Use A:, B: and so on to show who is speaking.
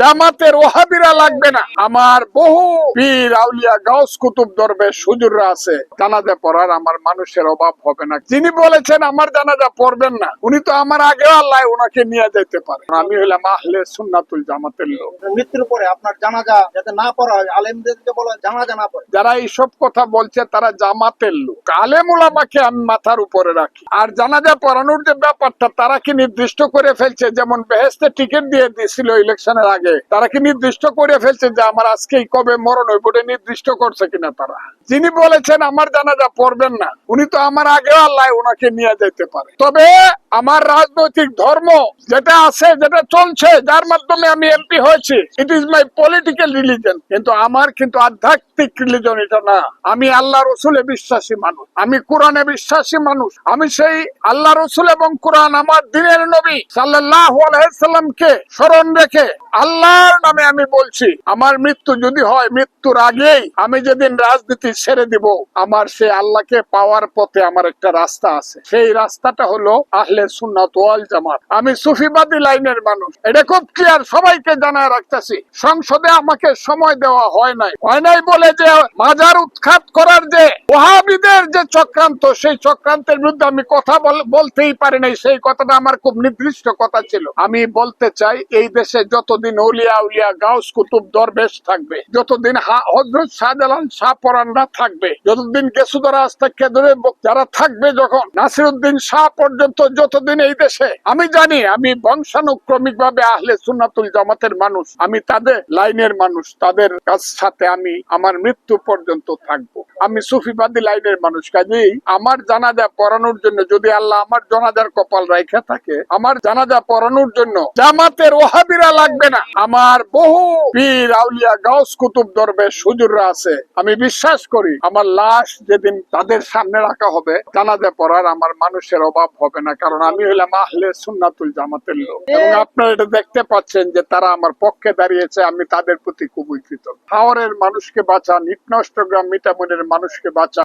A: জামাতের ওহাবিরা লাগবে না। আমার বহু পীর আউলিয়া গাউস কুতুব দরবেশ হুজুররা আছে, জানাজা পড়ার আমার মানুষের অভাব হবে না। যিনি বলেছেন আমার জানাজা পড়বেন না, উনি তো আমার আগেও আল্লাহ ওনাকে নিয়ে যেতে পারে। আমি হইলাম আহলে সুন্নাতুল জামাতের লোক।
B: মৃত্যুর পরে আপনার জানাজা যাতে না পড়া হয়, আলেমদেরকে বলা জানাজা না পড়ে।
A: যারা এইসব কথা বলছে তারা জামাতের লোক। আলেম উলামাকে আমি মাথার উপরে রাখি। আর জানাজা পড়ানোর যে ব্যাপারটা, তারা কি নির্দিষ্ট করে ফেলছে? যেমন বেহেশতে টিকিট দিয়ে দিয়েছিল ইলেকশনের আগে, তারা কি নির্দিষ্ট করে ফেলছে যে আমার আজকেই কবে মরণ হইব? নির্দিষ্ট করছে কিনা তারা? যিনি বলেছেন আমার জানাজা পড়বেন না, উনি তো আমার আগেও আল্লাহ ওনাকে নিয়ে যেতে পারে। তবে আমার রাজনৈতিক ধর্ম যেটা আছে, যেটা চলছে, যার মাধ্যমে আমি এমপি হয়েছি, it is my political religion. কিন্তু আমার কিন্তু আধ্যাত্মিক রিলিজন এটা না। আমি আল্লাহ রসুলে বিশ্বাসী মানুষ, আমি কোরআনে বিশ্বাসী মানুষ। আমি সেই আল্লাহ রসুল এবং কোরআন, আমার দিনের নবী সাল্লাল্লাহু আলাইহি সাল্লামকে স্মরণ রেখে আল্লাহর নামে আমি বলছি, আমার মৃত্যু যদি হয়, মৃত্যুর আগেই আমি যেদিন রাজনীতি ছেড়ে দিব, আমার সেই আল্লাহকে পাওয়ার পথে আমার একটা রাস্তা আছে। সেই রাস্তাটা হলো আহলে সুন্নাত ওয়াল জামাত। আমি সুফিবাদী লাইনের মানুষ, এটা খুব ক্লিয়ার, সবাইকে জানায় রাখতেছি। সংসদে আমাকে সময় দেওয়া হয় নাই বলে যে মাজার উৎখাত করার যে ওহাবিদের যে চক্রান্ত, সেই চক্রান্তের বিরুদ্ধে আমি কথা বলতেই পারি নাই। সেই কথাটা আমার খুব নির্দিষ্ট কথা ছিল। আমি বলতে চাই, এই দেশে যতদিন ওলিয়া উলিয়া গাউস কুতুব দরবেশ থাকবে, যতদিন হযরত শাহজালাল শাহপরানরা থাকবে, যতদিন গেসুদরাজ থেকে ধরে যারা থাকবে, যখন নাসিরউদ্দিন শাহ পর্যন্ত যতদিন এই দেশে, আমি জানি আমি বংশানুক্রমিক ভাবে আহলে সুন্নাতুল জামাতের মানুষ, আমি তাদের লাইনের মানুষ, তাদের সাথে আমি আমার মৃত্যু পর্যন্ত থাকবো। আমি সুফিবাদী লাইনের মানুষ, কাজেই আমার জানাজা পড়ানোর জন্য, যদি আল্লাহ আমার জানাজার কপাল রাখা থাকে, আমার জানাজা পড়ানোর জন্য জামাতের ওহাবিরা লাগবে না। আমার বহু পীর আউলিয়া গাউস কুতুব দরবেশ হুজুররা আছে, আমি বিশ্বাস করি আমার লাশ যেদিন তাদের সামনে রাখা হবে, জানাজা পড়ার আমার মানুষের অভাব হবে না। কারণ আমি হইলাম আহলে সুন্নাতুল জামাতের লোক, এবং আপনারা এটা দেখতে পাচ্ছেন যে তারা আমার পক্ষে দাঁড়িয়েছে। আমি তাদের প্রতি খুবই কৃতজ্ঞ। হাওরের মানুষকে বাঁচান, ইটনষ্টগ্রাম মিঠামইনের মানুষকে বাঁচান।